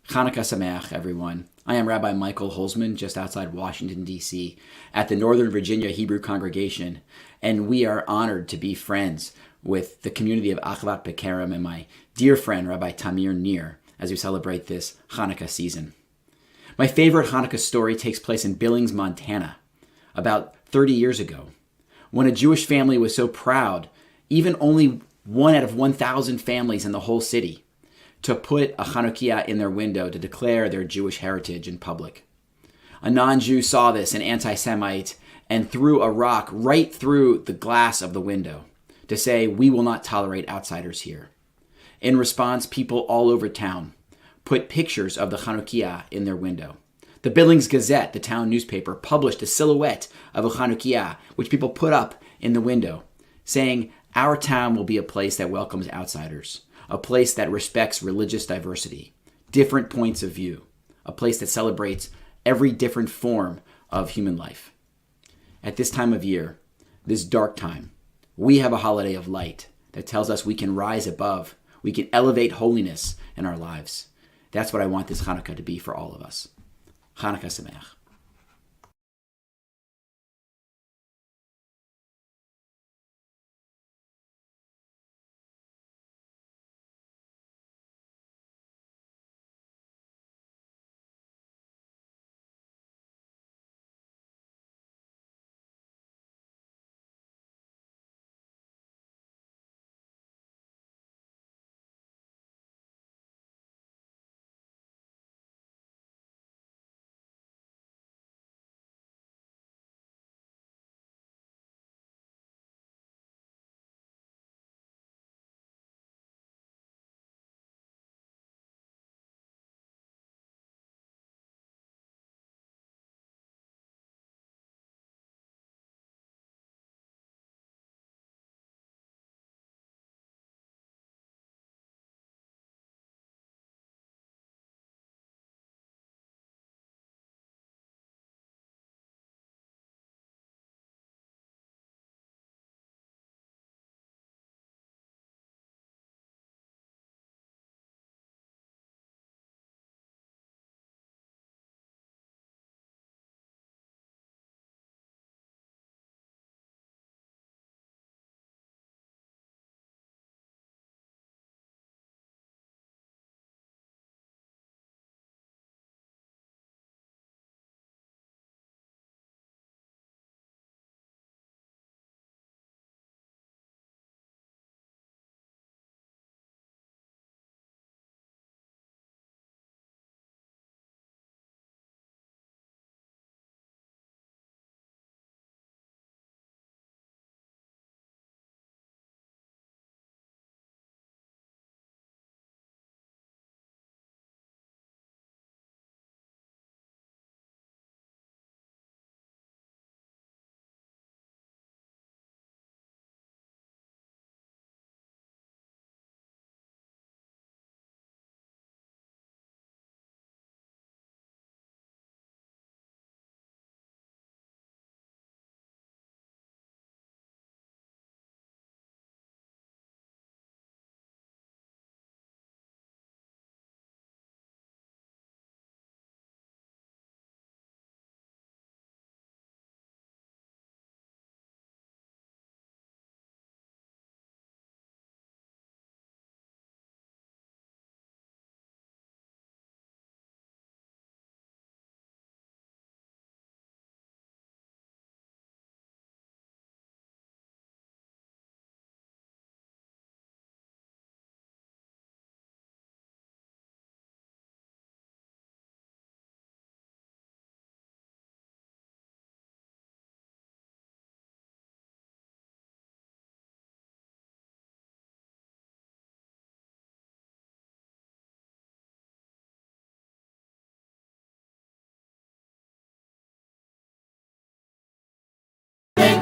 Chanukah Sameach, everyone. I am Rabbi Michael Holzman, just outside Washington, D.C., at the Northern Virginia Hebrew Congregation, and we are honored to be friends with the community of Achvat Bekerem and my dear friend, Rabbi Tamir Nir, as we celebrate this Chanukah season. My favorite Hanukkah story takes place in Billings, Montana, about 30 years ago, when a Jewish family was so proud, even only 1 out of 1,000 families in the whole city, to put a Chanukiah in their window to declare their Jewish heritage in public. A non-Jew saw this, an anti-Semite, and threw a rock right through the glass of the window to say, "We will not tolerate outsiders here." In response, people all over town put pictures of the Chanukiah in their window. The Billings Gazette, the town newspaper, published a silhouette of a Chanukiah, which people put up in the window, saying, "Our town will be a place that welcomes outsiders, a place that respects religious diversity, different points of view, a place that celebrates every different form of human life." At this time of year, this dark time, we have a holiday of light that tells us we can rise above, we can elevate holiness in our lives. That's what I want this Hanukkah to be for all of us. Chanukah Sameach.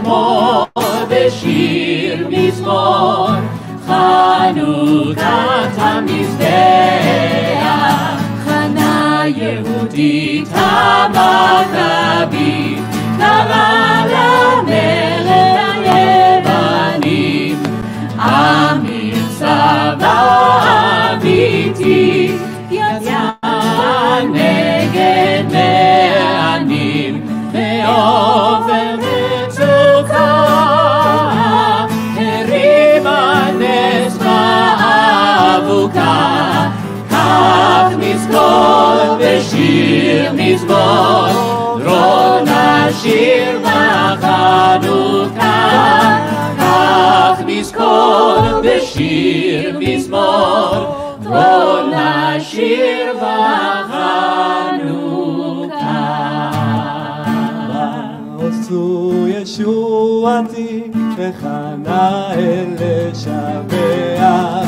מזמור בשיר מזמור חנוכת המזבח חנה יהודית המכבית קרא למלך היוונים המבצע האמיתי יצא נגד מענים מעופר מצוקה הרימה נס באבוקה כך נזכור בשיר מזמור דרור נשיר בחנוכה כך נזכור בשיר מזמור דרור נשיר בחנוכה עשו ישועתי וחנה אל לשבח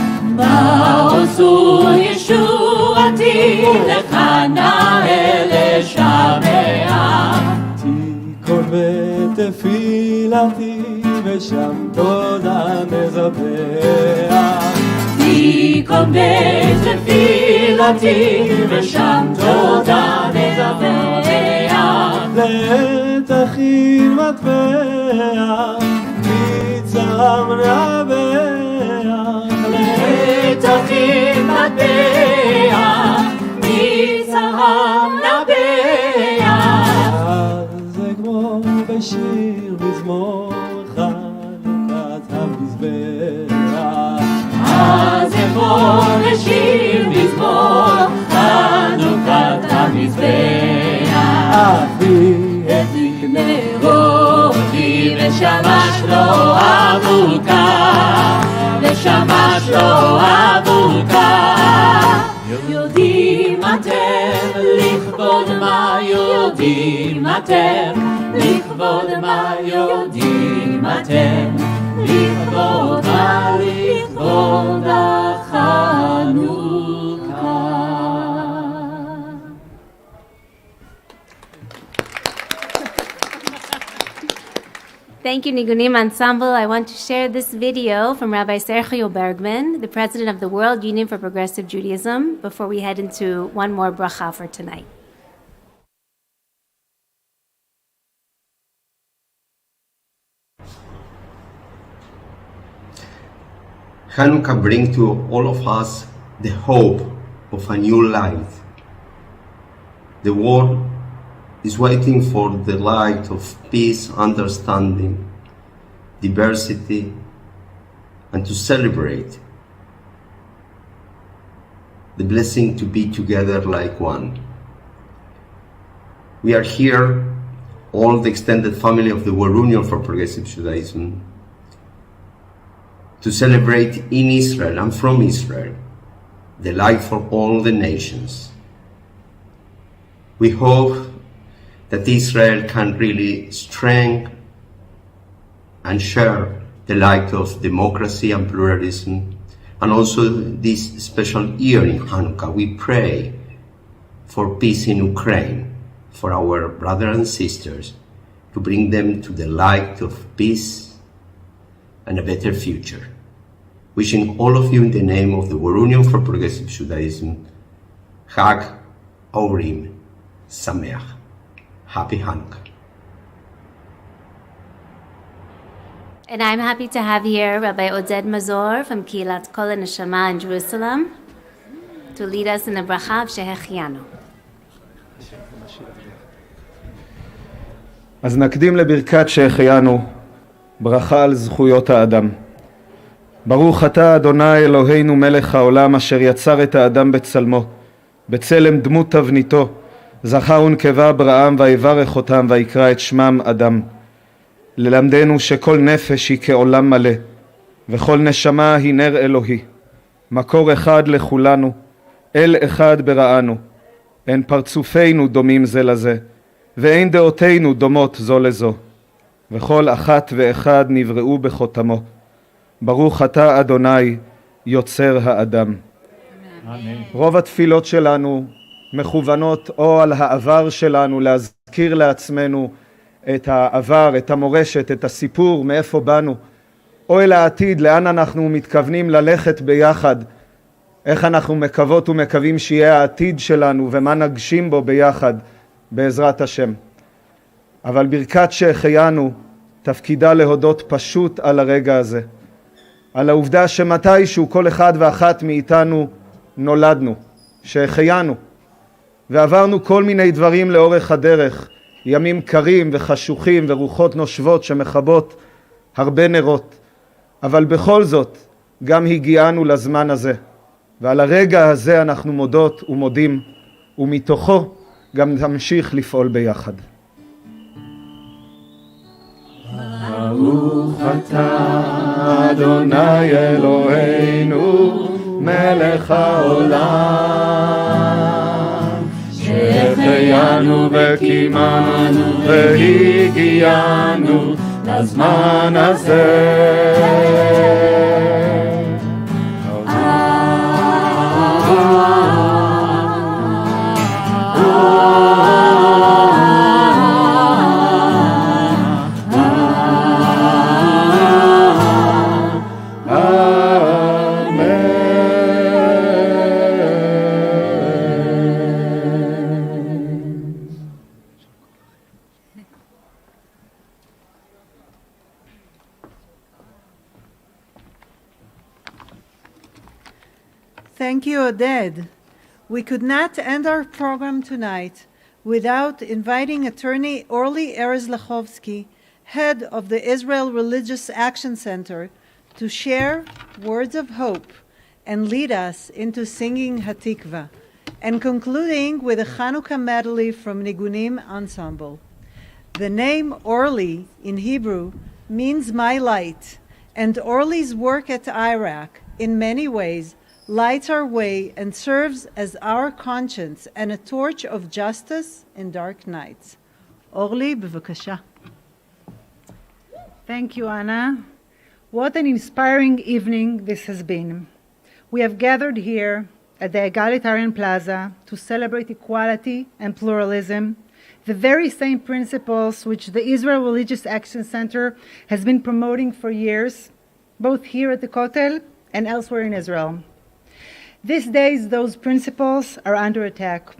עשו ישועתי וחנה אל לשבח תיכון בתפילתי ושם תודה נזבח תיכון בתפילתי ושם תודה נזבח לתכין מטבע מצרם נבח לתכין מטבע מצרם נבח אז אגמור בשיר מזמור חנוכת המזבח אז אגמור בשיר מזמור חנוכת המזבח אבי הדליק נרותי ושמש לו אבוקה ושמש לו אבוקה יודעים אתם לכבוד מה יודעים אתם לכבוד מה יודעים אתם לכבוד מה לכבוד החנוכה. Thank you, Nigunim Ensemble. I want to share this video from Rabbi Sergio Bergman, the president of the World Union for Progressive Judaism, before we head into one more bracha for tonight. Chanukah brings to all of us the hope of a new light. The world is waiting for the light of peace, understanding, diversity, and to celebrate the blessing to be together like one. We are here, all the extended family of the World Union for Progressive Judaism, to celebrate in Israel and from Israel the light for all the nations. We hope that Israel can really strengthen and share the light of democracy and pluralism. And also this special year in Hanukkah, we pray for peace in Ukraine, for our brothers and sisters, to bring them to the light of peace and a better future. Wishing all of you in the name of the World Union for Progressive Judaism, Chag Orim Sameach. Happy Hanukkah. And I'm happy to have here Rabbi Oded Mazor from Kilat Kol Neshama in Jerusalem to lead us in the bracha of Shehechianu. אז נקדים לברכת שהחיינו, ברכה על זכויות האדם. ברוך אתה אדוני אלוהינו מלך העולם אשר יצר את האדם בצלמו, בצלם דמות תבניתו, זכר ונקבה בראם ויברך אותם ויקרא את שמם אדם. ללמדנו שכל נפש היא כעולם מלא, וכל נשמה היא נר אלוהי, מקור אחד לכולנו, אל אחד בראנו, אין פרצופינו דומים זה לזה, ואין דעותינו דומות זו לזו, וכל אחת ואחד נבראו בחותמו. ברוך אתה אדוני יוצר האדם. אמן. רוב התפילות שלנו מכוונות או על העבר שלנו, להזכיר לעצמנו את העבר, את המורשת, את הסיפור, מאיפה באנו, או אל העתיד, לאן אנחנו מתכוונים ללכת ביחד, איך אנחנו מקוות ומקווים שיהיה העתיד שלנו ומה נגשים בו ביחד בעזרת השם. אבל ברכת שהחיינו תפקידה להודות פשוט על הרגע הזה, על העובדה שמתישהו כל אחד ואחת מאיתנו נולדנו, שהחיינו ועברנו כל מיני דברים לאורך הדרך, ימים קרים וחשוכים ורוחות נושבות שמכבות הרבה נרות, אבל בכל זאת גם הגיענו לזמן הזה, ועל הרגע הזה אנחנו מודות ומודים, ומתוכו גם נמשיך לפעול ביחד. ברוך אתה אדוני אלוהינו מלך העולם שהחיינו וקיימנו והגיענו לזמן הזה. Thank you, Oded. We could not end our program tonight without inviting attorney Orly Erez-Lachovsky, head of the Israel Religious Action Center, to share words of hope and lead us into singing Hatikva, and concluding with a Chanukah medley from Nigunim Ensemble. The name Orly in Hebrew means my light, and Orly's work at Iraq in many ways lights our way and serves as our conscience and a torch of justice in dark nights. Orly, bevakasha. Thank you, Anna. What an inspiring evening this has been. We have gathered here at the Egalitarian Plaza to celebrate equality and pluralism, the very same principles which the Israel Religious Action Center has been promoting for years, both here at the Kotel and elsewhere in Israel. These days, those principles are under attack.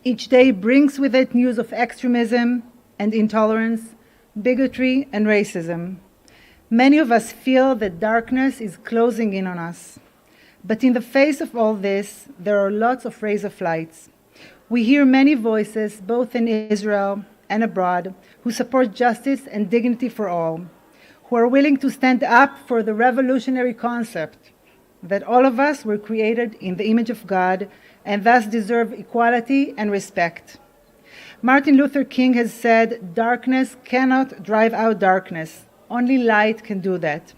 Each day brings with it news of extremism and intolerance, bigotry and racism. Many of us feel that darkness is closing in on us. But in the face of all this, there are lots of rays of light. We hear many voices, both in Israel and abroad, who support justice and dignity for all, who are willing to stand up for the revolutionary concept that all of us were created in the image of God and thus deserve equality and respect. Martin Luther King has said, "Darkness cannot drive out darkness. Only light can do that."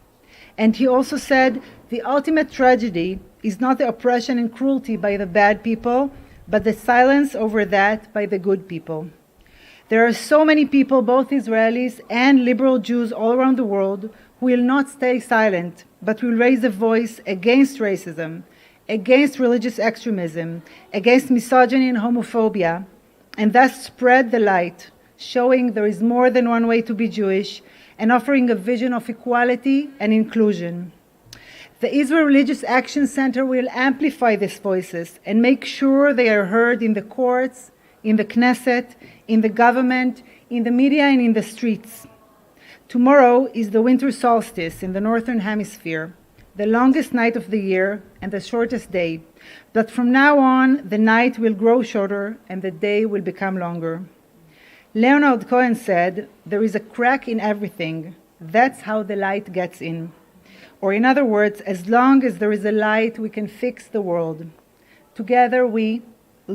And he also said, "The ultimate tragedy is not the oppression and cruelty by the bad people, but the silence over that by the good people." There are so many people, both Israelis and liberal Jews all around the world, who will not stay silent, but will raise a voice against racism, against religious extremism, against misogyny and homophobia, and thus spread the light, showing there is more than one way to be Jewish, and offering a vision of equality and inclusion. The Israel Religious Action Center will amplify these voices and make sure they are heard in the courts, in the Knesset, in the government, in the media, and in the streets. Tomorrow is the winter solstice in the Northern Hemisphere, the longest night of the year and the shortest day. But from now on, the night will grow shorter and the day will become longer. Leonard Cohen said, "There is a crack in everything. That's how the light gets in." Or in other words, as long as there is a light, we can fix the world. Together, we,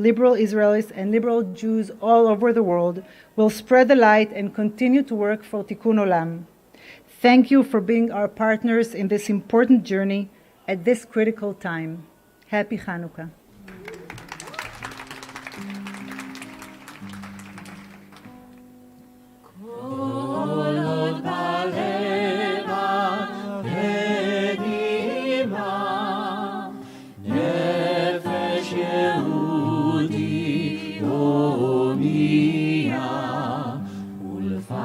liberal Israelis and liberal Jews all over the world, will spread the light and continue to work for Tikkun Olam. Thank you for being our partners in this important journey at this critical time. Happy Chanukah. Ulfa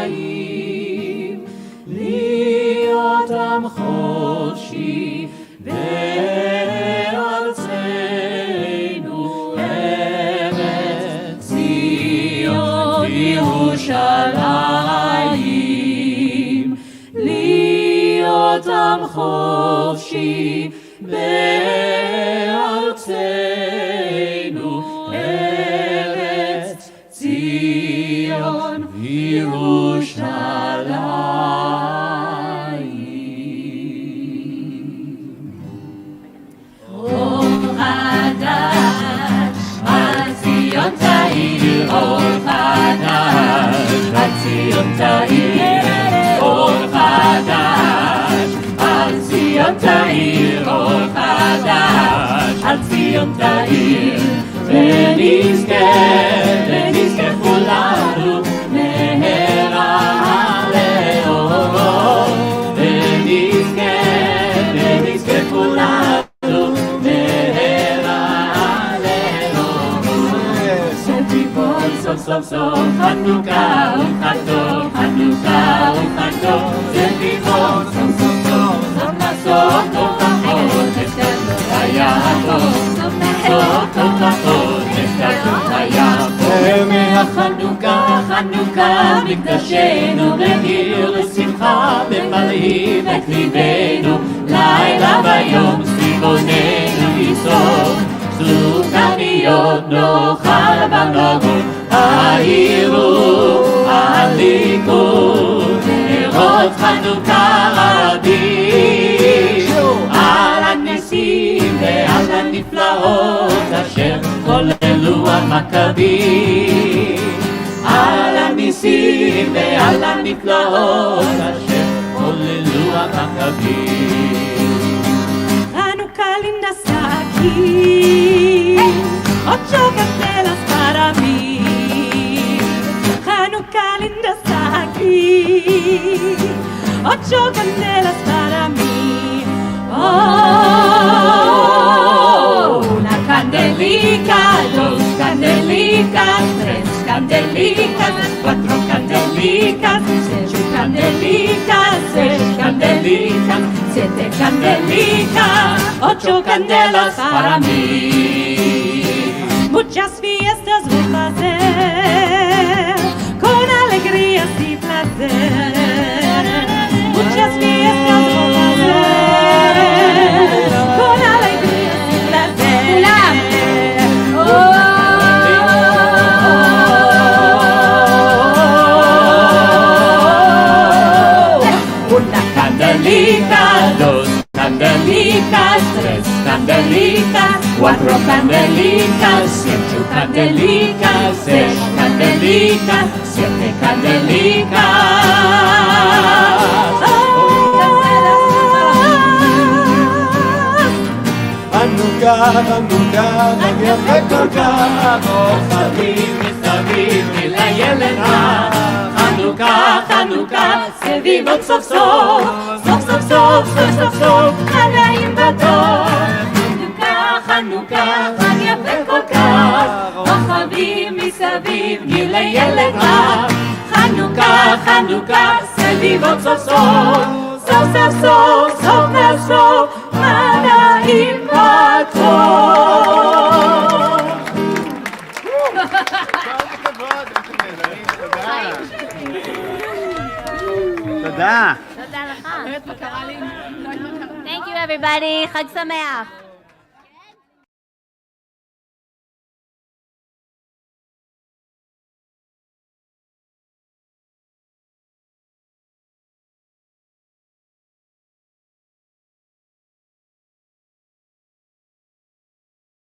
אלפיים, להיות עם חופשי בארצנו, ארץ ציון וירושלים, להיות עם חופשי בארצנו, ארץ ציון וירושלים. אור חדש על ציון תאיר, אור חדש על ציון תאיר, אור חדש על ציון תאיר, אור חדש על ציון תאיר, ונזכה כולנו מהרה לאור, ונזכה כולנו מהרה לאור. שתיפול סוף סוף סוף חנוכה וחג טוב, חנוכה וחג טוב, שתיפול סוף סוף סוף סוף נסוף טוב לחודש כתוב היה טוב, סוף טוב לחודש כתוב היה טוב. ומהחנוכה חנוכה מקדשנו בגיר ושמחה ממלאים את ליבנו, לילה ויום סביבוננו לצעוק, סוכריות נאכל ונגור, העירו הליכוד, נרות חנוכה רבים, על הניסים ועל הנפלאות אשר חוללו המכבים, על הניסים ועל הנפלאות אשר חוללו המכבים. Chanukah linda aquí, ocho candelas para mí. Chanukah linda aquí, ocho candelas para mí. Oh, una candelica, dos candelicas, tres candelicas, cuatro candelicas, seis candelicas, siete candelicas, ocho candelas para mí. Muchas fiestas voy a hacer, con alegrías y placer. Muchas fiestas voy a hacer, con alegrías y placer. Una candelica, dos candelicas, tres candelicas, cuatro candelicas, cinco candelicas, seis candelicas, siete candelicas. חנוכה, חנוכה, חג יפה כל כך, חביב מסביב לילד רע. חנוכה, חנוכה, סביב עוד סוף סוף, סוף סוף סוף, סוף סוף סוף, חיים בטוב. חנוכה, חנוכה, חג יפה כל כך, רחבים מסביב גיל לילד רע. חנוכה, חנוכה, סביב עוד סוף סוף, סוף סוף סוף, סוף סוף, חיים בטוב. תודה. תודה לך. Thank you everybody, חג שמח.